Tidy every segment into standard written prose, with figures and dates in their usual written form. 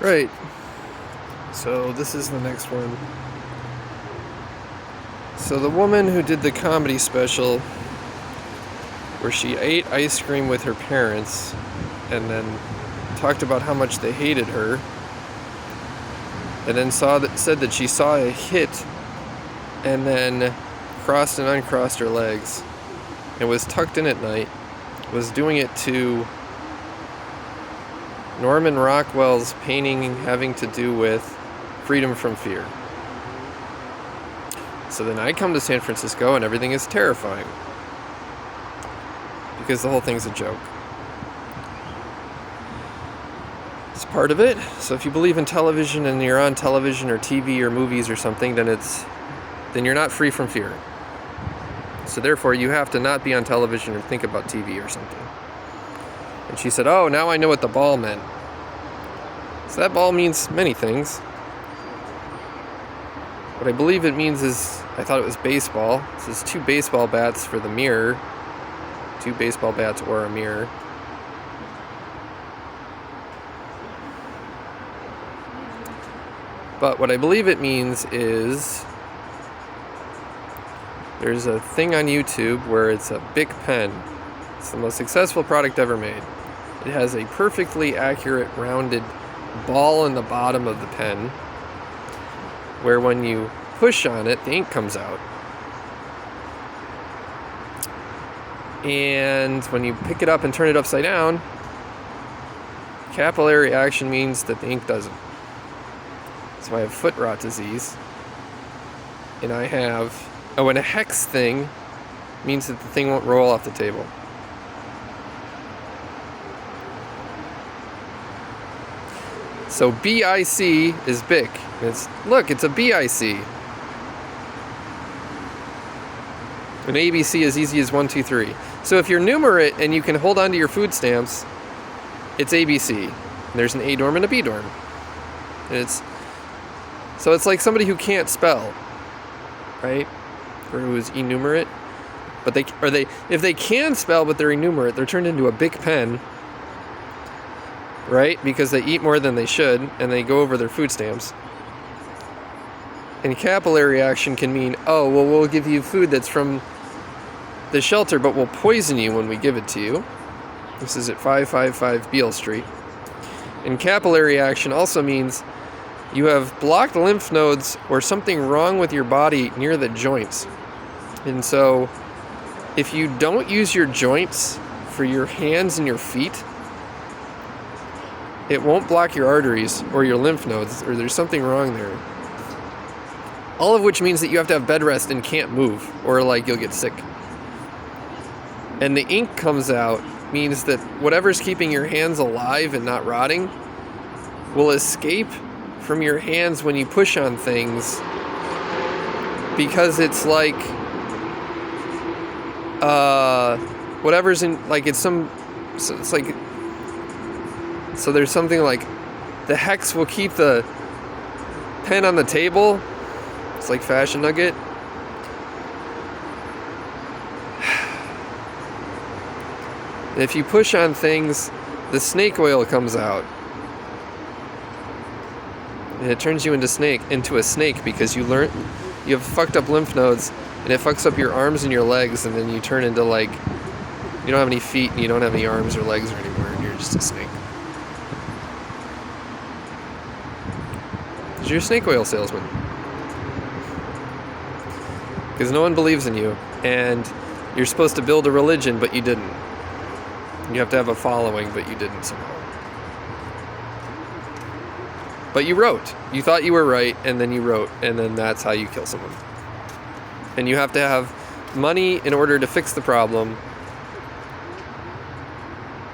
Right. So this is the next one. So the woman who did the comedy special where she ate ice cream with her parents and then talked about how much they hated her, and then said that she saw a hit and then crossed and uncrossed her legs and was tucked in at night, was doing it to Norman Rockwell's painting having to do with freedom from fear. So then I come to San Francisco and everything is terrifying because the whole thing's a joke. It's part of it. So if you believe in television and you're on television or TV or movies or something, then you're not free from fear. So therefore you have to not be on television or think about TV or something. And she said, "Oh, now I know what the ball meant." So that ball means many things. What I believe it means is, I thought it was baseball. It says 2 baseball bats for the mirror. 2 baseball bats or a mirror. But what I believe it means is, there's a thing on YouTube where it's a Bic pen. It's the most successful product ever made. It has a perfectly accurate rounded ball in the bottom of the pen, where when you push on it, the ink comes out. And when you pick it up and turn it upside down, capillary action means that the ink doesn't. So I have foot rot disease. And I have... Oh, and a hex thing means that the thing won't roll off the table. So BIC is Bic. Look, it's a BIC. And ABC is easy as 1, 2, 3. So if you're numerate and you can hold on to your food stamps, it's ABC. And there's an A dorm and a B dorm. And so it's like somebody who can't spell, right? Or who is enumerate. But if they can spell but they're enumerate, they're turned into a Bic pen, right? Because they eat more than they should and they go over their food stamps. And capillary action can mean, oh, well, we'll give you food that's from the shelter, but we'll poison you when we give it to you. This is at 555 Beale Street. And capillary action also means you have blocked lymph nodes or something wrong with your body near the joints. And so if you don't use your joints for your hands and your feet, it won't block your arteries or your lymph nodes, or there's something wrong there. All of which means that you have to have bed rest and can't move, or you'll get sick. And the ink comes out means that whatever's keeping your hands alive and not rotting will escape from your hands when you push on things, because it's like whatever's in, it's some, so it's like, so there's something like the hex will keep the pen on the table. It's like Fashion Nugget. If you push on things, the snake oil comes out. And it turns you into a snake because you have fucked up lymph nodes, and it fucks up your arms and your legs, and then you turn into you don't have any feet and you don't have any arms or legs or anymore, and you're just a snake. You're a snake oil salesman. Because no one believes in you, and you're supposed to build a religion, but you didn't. You have to have a following, but you didn't somehow. But you wrote. You thought you were right, and then you wrote, and then that's how you kill someone. And you have to have money in order to fix the problem,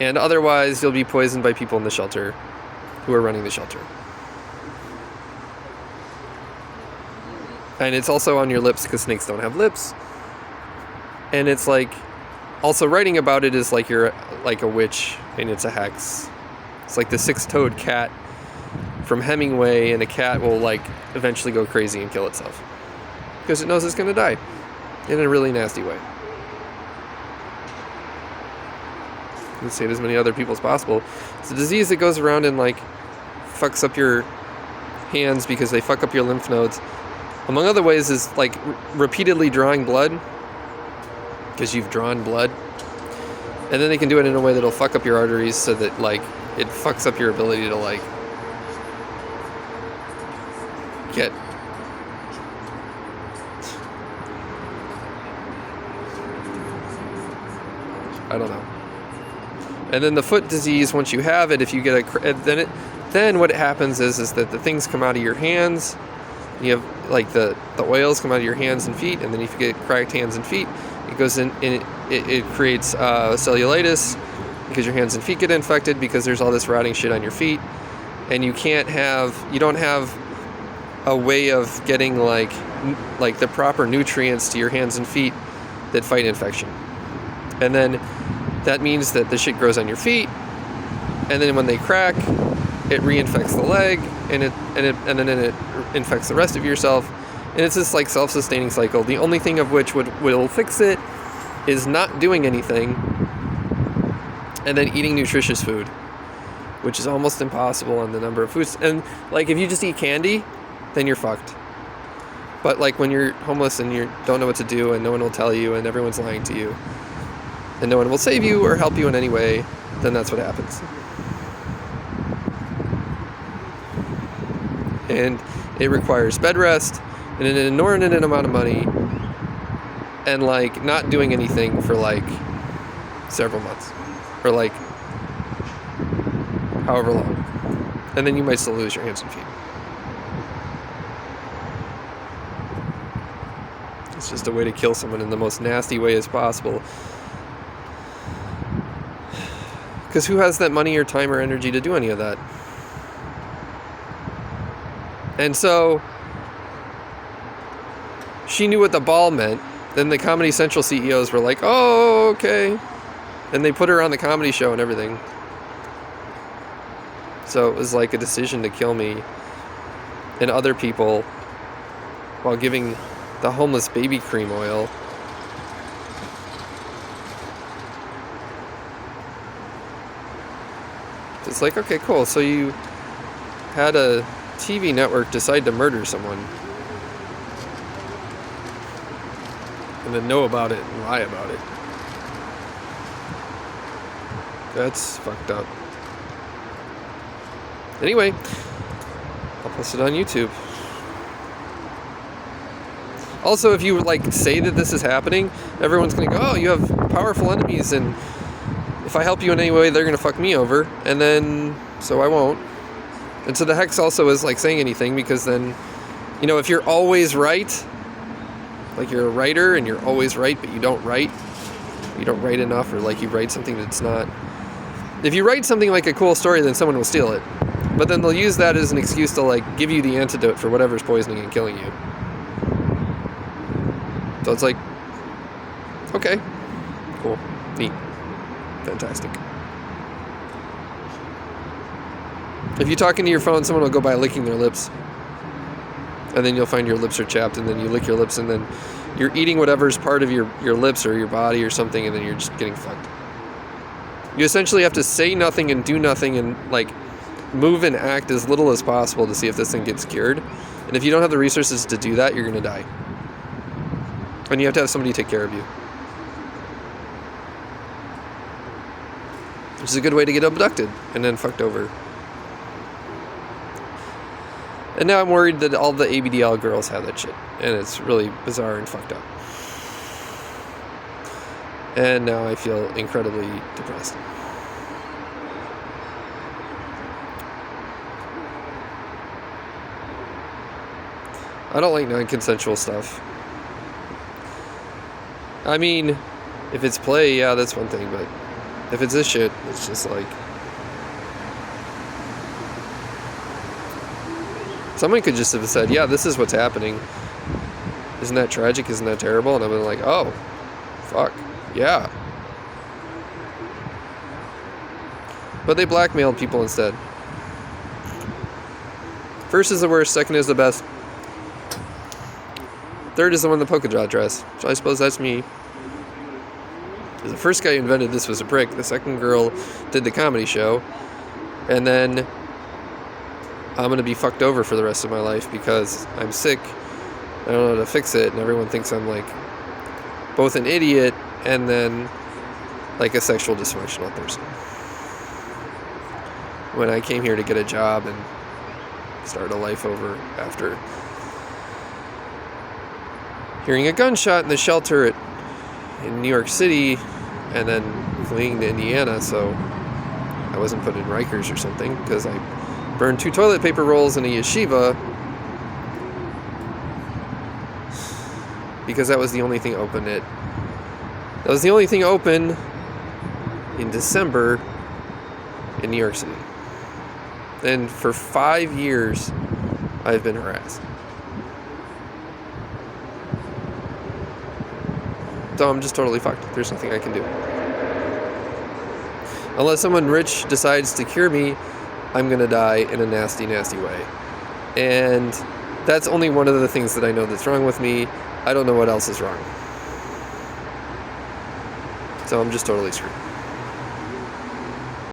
and otherwise you'll be poisoned by people in the shelter who are running the shelter. And it's also on your lips because snakes don't have lips. And it's also writing about it is like you're like a witch and it's a hex. It's like the 6-toed cat from Hemingway, and a cat will eventually go crazy and kill itself because it knows it's going to die in a really nasty way. And save as many other people as possible. It's a disease that goes around in fucks up your hands because they fuck up your lymph nodes. Among other ways is like repeatedly drawing blood, because you've drawn blood. And then they can do it in a way that'll fuck up your arteries so that like it fucks up your ability to like get I don't know. And then the foot disease, once you have it, if you get then what happens is that the things come out of your hands. You have like the oils come out of your hands and feet, and then if you get cracked hands and feet, it goes in and it creates cellulitis because your hands and feet get infected because there's all this rotting shit on your feet, and you don't have a way of getting like the proper nutrients to your hands and feet that fight infection. And then that means that the shit grows on your feet, and then when they crack, it reinfects the leg, and then it infects the rest of yourself, and it's this like self-sustaining cycle. The only thing of which will fix it is not doing anything, and then eating nutritious food, which is almost impossible on the number of foods. And like if you just eat candy, then you're fucked. But like when you're homeless and you don't know what to do, and no one will tell you, and everyone's lying to you, and no one will save you or help you in any way, then that's what happens. And it requires bed rest and an inordinate amount of money, and like not doing anything for like several months or like however long, and then you might still lose your hands and feet. It's just a way to kill someone in the most nasty way as possible. Because who has that money or time or energy to do any of that? And so she knew what the ball meant. Then the Comedy Central CEOs were like, oh, okay. And they put her on the comedy show and everything. So it was like a decision to kill me and other people while giving the homeless baby cream oil. It's like, okay, cool. So you had a TV network decide to murder someone and then know about it and lie about it. That's fucked up. Anyway, I'll post it on YouTube. Also, if you like say that this is happening, everyone's gonna go, oh, you have powerful enemies, and if I help you in any way, they're gonna fuck me over, and then so I won't. And so the hex also is like saying anything, because then, you know, if you're always right, like you're a writer and you're always right, but you don't write enough, or like you write something that's not. If you write something like a cool story, then someone will steal it. But then they'll use that as an excuse to like give you the antidote for whatever's poisoning and killing you. So it's like, okay, cool, neat, fantastic. If you talk into your phone, someone will go by licking their lips. And then you'll find your lips are chapped, and then you lick your lips, and then you're eating whatever's part of your lips or your body or something, and then you're just getting fucked. You essentially have to say nothing and do nothing and like move and act as little as possible to see if this thing gets cured. And if you don't have the resources to do that, you're going to die. And you have to have somebody take care of you. Which is a good way to get abducted and then fucked over. And now I'm worried that all the ABDL girls have that shit. And it's really bizarre and fucked up. And now I feel incredibly depressed. I don't like non-consensual stuff. I mean, if it's play, yeah, that's one thing, but if it's this shit, it's just like... Someone could just have said, yeah, this is what's happening. Isn't that tragic? Isn't that terrible? And I've been like, oh, fuck, yeah. But they blackmailed people instead. First is the worst, second is the best. Third is the one in the polka dot dress. So I suppose that's me. The first guy who invented this was a prick. The second girl did the comedy show. And then I'm going to be fucked over for the rest of my life because I'm sick, I don't know how to fix it, and everyone thinks I'm like both an idiot and then like a sexual dysfunctional person. When I came here to get a job and start a life over after hearing a gunshot in the shelter in New York City and then fleeing to Indiana, so I wasn't put in Rikers or something because I burned 2 toilet paper rolls in a yeshiva because that was the only thing open in December in New York City. And for 5 years I've been harassed. So I'm just totally fucked. There's nothing I can do. Unless someone rich decides to cure me, I'm gonna die in a nasty, nasty way. And that's only one of the things that I know that's wrong with me. I don't know what else is wrong. So I'm just totally screwed.